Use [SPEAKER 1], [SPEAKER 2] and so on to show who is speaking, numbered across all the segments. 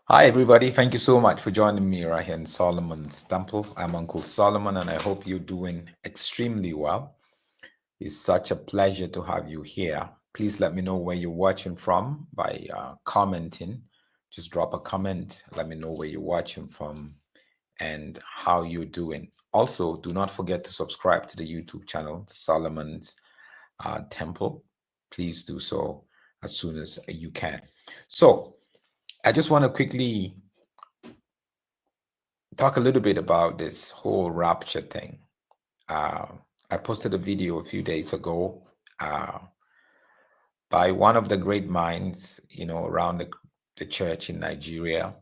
[SPEAKER 1] Hi, everybody. Thank you so much for joining me right here in Solomon's Temple. I'm Uncle Solomon, and I hope you're doing extremely well. It's such a pleasure to have you here. Please let me know where you're watching from by commenting. Just drop a comment. Let me know where you're watching from and how you're doing. Also, do not forget to subscribe to the YouTube channel, Solomon's Temple. Please do so as soon as you can. So, I just want to quickly talk a little bit about this whole rapture thing. Uh, I posted a video a few days ago uh, by one of the great minds, around the church in Nigeria,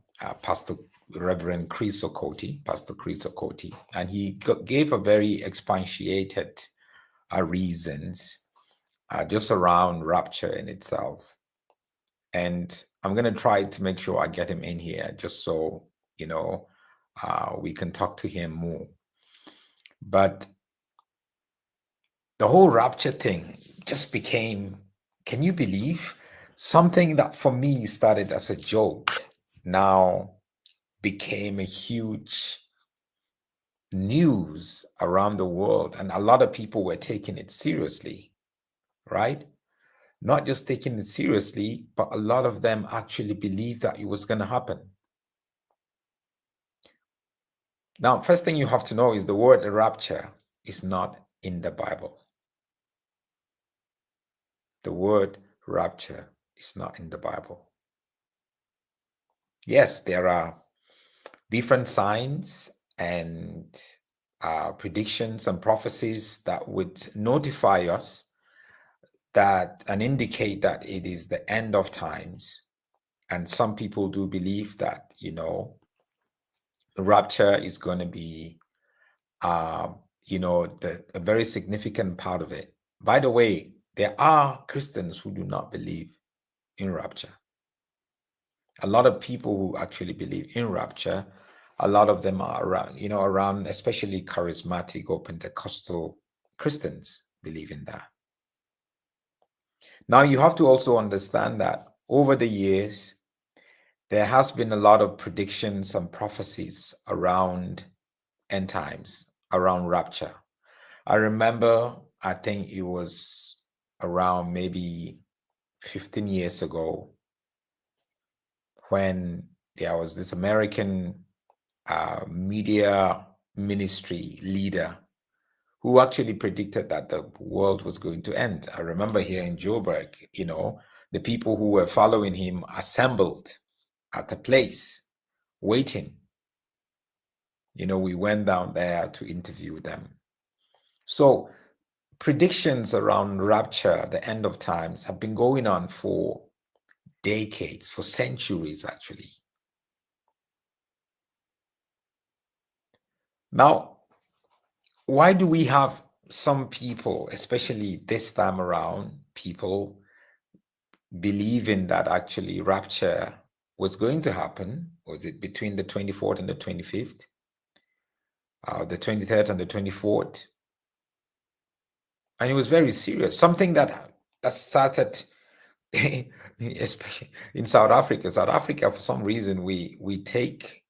[SPEAKER 1] Pastor Reverend Chris Okoti, Pastor Chris Okoti, and he gave a very expatiated reasons just around rapture in itself. And I'm going to try to make sure I get him in here just so, you know, we can talk to him more. But the whole rapture thing just became, can you believe, something that for me started as a joke now became a huge news around the world, and a lot of people were taking it seriously, right? Not just taking it seriously, but a lot of them actually believed that it was going to happen. Now, first thing you have to know is the word rapture is not in the Bible. The word rapture is not in the Bible. Yes, there are different signs and predictions and prophecies that would notify us that and indicate that it is the end of times. And some people do believe that, the rapture is going to be, a very significant part of it. By the way, there are Christians who do not believe in rapture. A lot of people who actually believe in rapture, a lot of them are around especially charismatic or Pentecostal Christians believe in that. Now you have to also understand that over the years, there has been a lot of predictions and prophecies around end times, around rapture. I remember, I think it was around maybe 15 years ago when there was this American media ministry leader who actually predicted that the world was going to end. I remember here in Joburg, the people who were following him assembled at a place waiting. We went down there to interview them. So predictions around rapture, the end of times, have been going on for decades, for centuries actually. Now, why do we have some people, especially this time around, people believing that actually rapture was going to happen? Was it between the 24th and the 25th? The 23rd and the 24th? And it was very serious. Something that started, especially in South Africa. South Africa, for some reason, we take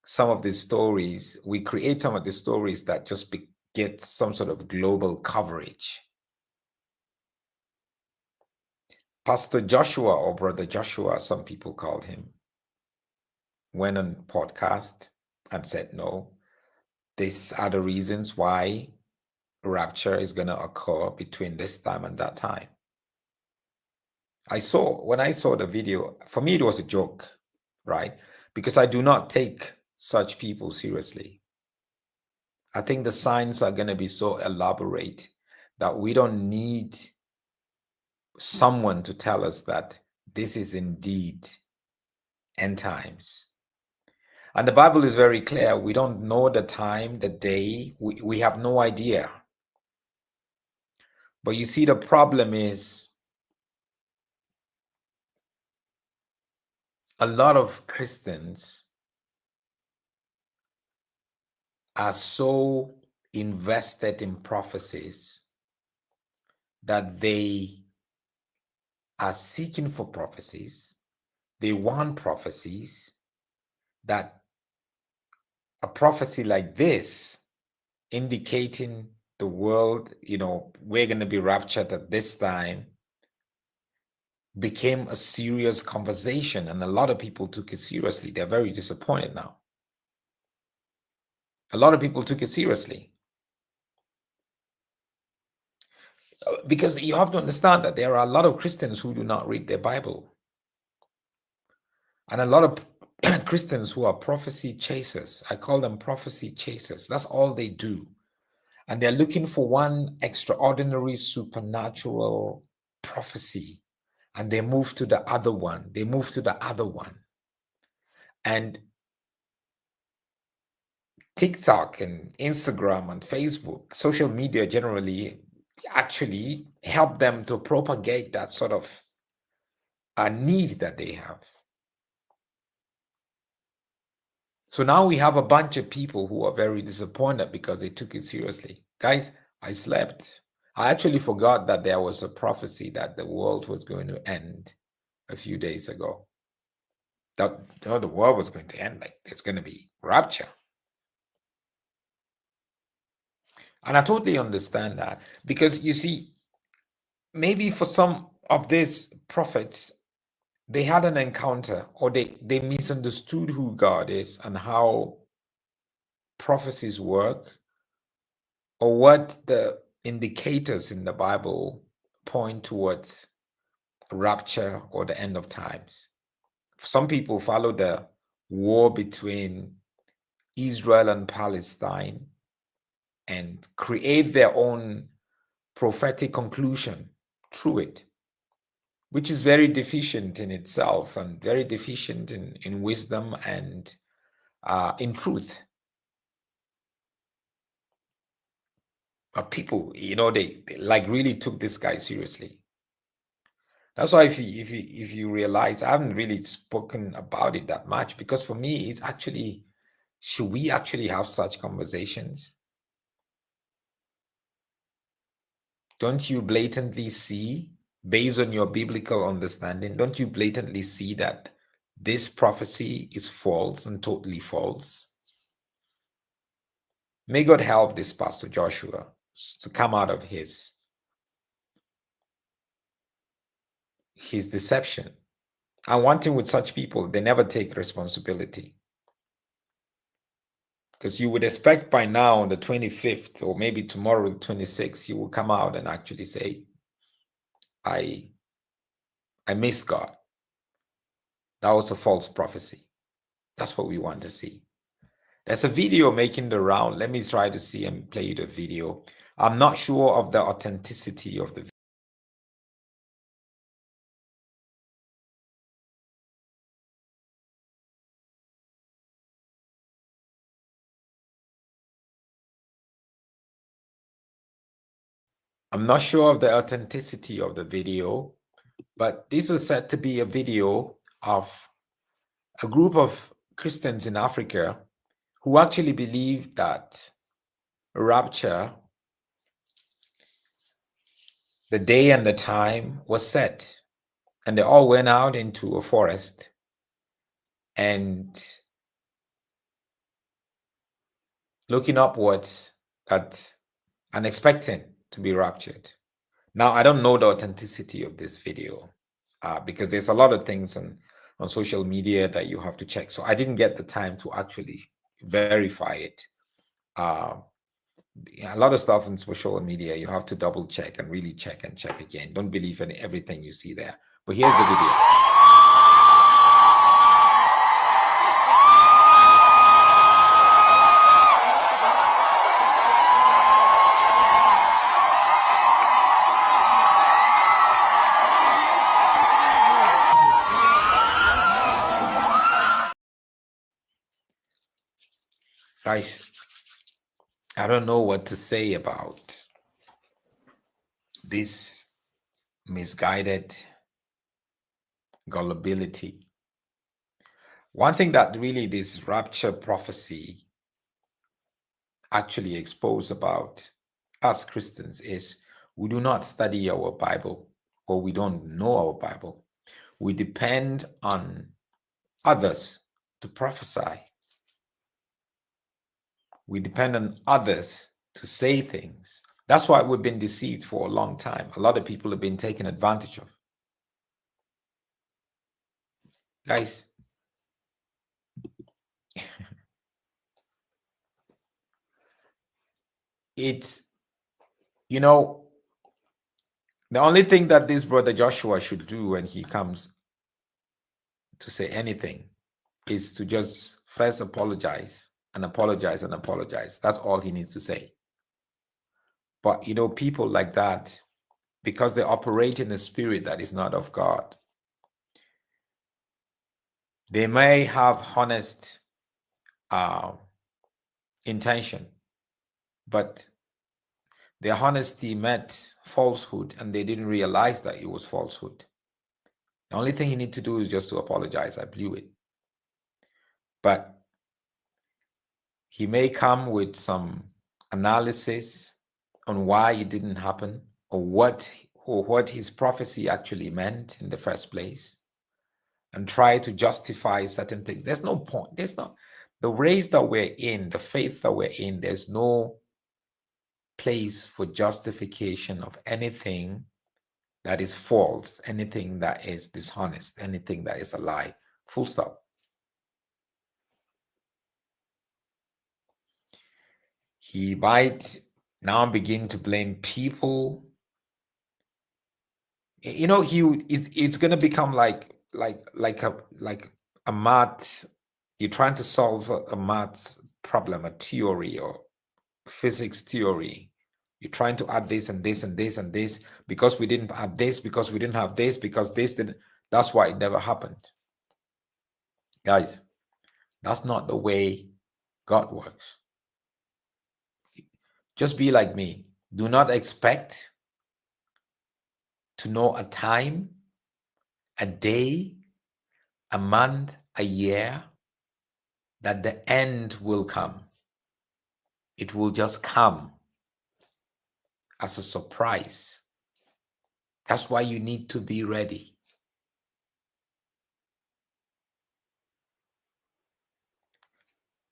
[SPEAKER 1] some of these stories, we create some of the stories that just get some sort of global coverage. Pastor Joshua, or Brother Joshua, some people called him, went on podcast and said, no, these are the reasons why rapture is going to occur between this time and that time. When I saw the video, for me, it was a joke, right? Because I do not take such people seriously. I think the signs are going to be so elaborate that we don't need someone to tell us that this is indeed end times. And the Bible is very clear. We don't know the time, the day. We have no idea. But you see, the problem is a lot of Christians are so invested in prophecies that they are seeking for prophecies. they want prophecies that a prophecy like this indicating the world, we're going to be raptured at this time, became a serious conversation, and a lot of people took it seriously. They're very disappointed now. A lot of people took it seriously. Because you have to understand that there are a lot of Christians who do not read their Bible. And a lot of Christians who are prophecy chasers. I call them prophecy chasers. That's all they do. And they're looking for one extraordinary supernatural prophecy. And they move to the other one. They move to the other one. And TikTok and Instagram and Facebook, social media generally, actually help them to propagate that sort of a need that they have. So now we have a bunch of people who are very disappointed because they took it seriously. Guys, I slept. I actually forgot that there was a prophecy that the world was going to end a few days ago. That the world was going to end, like it's going to be rapture. And I totally understand that, because you see, maybe for some of these prophets, they had an encounter, or they misunderstood who God is and how prophecies work, or what the indicators in the Bible point towards rapture or the end of times. Some people follow the war between Israel and Palestine and create their own prophetic conclusion through it, which is very deficient in itself and very deficient in wisdom and in truth. But people, they like really took this guy seriously. That's why if you realize, I haven't really spoken about it that much, because for me, it's actually, should we actually have such conversations? Don't you blatantly see, based on your biblical understanding, don't you blatantly see that this prophecy is false and totally false? May God help this Pastor Joshua to come out of his deception. And one thing with such people, they never take responsibility. Because you would expect by now, on the 25th, or maybe tomorrow, the 26th, you will come out and actually say, I missed God. That was a false prophecy. That's what we want to see. There's a video making the round. Let me try to see and play the video. I'm not sure of the authenticity of the video. I'm not sure of the authenticity of the video, but this was said to be a video of a group of Christians in Africa who actually believe that rapture, the day and the time, was set. And they all went out into a forest and looking upwards and expecting to be raptured. Now, I don't know the authenticity of this video because there's a lot of things on social media that you have to check. So I didn't get the time to actually verify it. A lot of stuff on social media, you have to double check and really check and check again. Don't believe in everything you see there. But here's the video. Guys, I don't know what to say about this misguided gullibility. One thing that really this rapture prophecy actually exposed about us Christians is we do not study our Bible, or we don't know our Bible. We depend on others to prophesy. We depend on others to say things. That's why we've been deceived for a long time. A lot of people have been taken advantage of. Guys, it's, you know, the only thing that this brother Joshua should do when he comes to say anything is to just first apologize and apologize and apologize. That's all he needs to say. But, you know, people like that, because they operate in a spirit that is not of God, they may have honest intention, but their honesty met falsehood and they didn't realize that it was falsehood. The only thing you need to do is just to apologize. I blew it. But he may come with some analysis on why it didn't happen or what his prophecy actually meant in the first place, and try to justify certain things. There's no point. There's not the race that we're in, the faith that we're in, there's no place for justification of anything that is false, anything that is dishonest, anything that is a lie. Full stop. He might now begin to blame people. You know, it's gonna become like a math. You're trying to solve a math problem, a theory or physics theory. You're trying to add this and this and this and this because we didn't add this, because we didn't have this, because this didn't. That's why it never happened. Guys, that's not the way God works. Just be like me. Do not expect to know a time, a day, a month, a year that the end will come. It will just come as a surprise. That's why you need to be ready.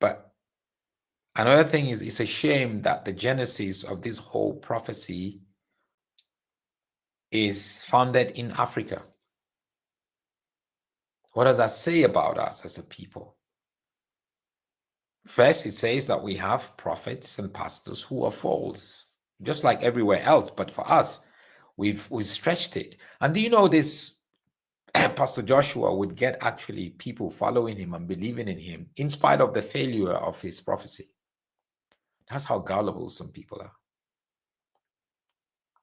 [SPEAKER 1] But another thing is, it's a shame that the genesis of this whole prophecy is founded in Africa. What does that say about us as a people? First, it says that we have prophets and pastors who are false, just like everywhere else. But for us, we've stretched it. And do you know this? Pastor Joshua would get actually people following him and believing in him in spite of the failure of his prophecy. That's how gullible some people are.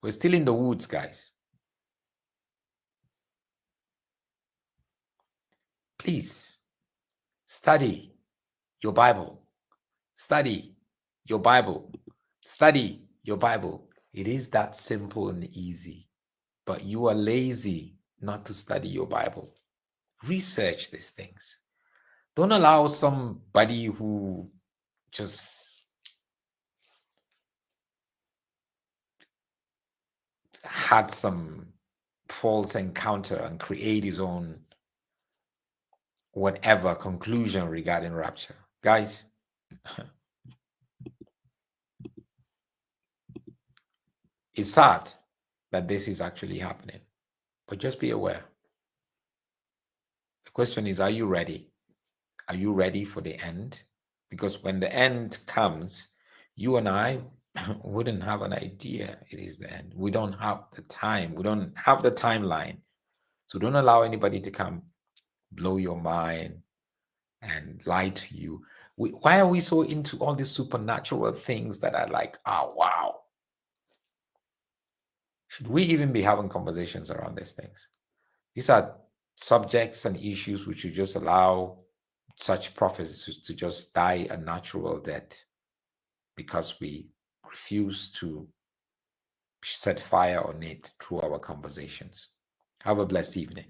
[SPEAKER 1] We're still in the woods, guys. Please study your Bible. Study your Bible. Study your Bible. It is that simple and easy. But you are lazy not to study your Bible. Research these things. Don't allow somebody who just had some false encounter and create his own whatever conclusion regarding rapture. Guys, it's sad that this is actually happening, but just be aware. The question is, are you ready? Are you ready for the end? Because when the end comes, you and I wouldn't have an idea it is the end. We don't have the time. We don't have the timeline. So don't allow anybody to come blow your mind and lie to you. Why are we so into all these supernatural things that are like, oh, wow. Should we even be having conversations around these things? These are subjects and issues which you just allow such prophets to just die a natural death because we refuse to set fire on it through our conversations. Have a blessed evening.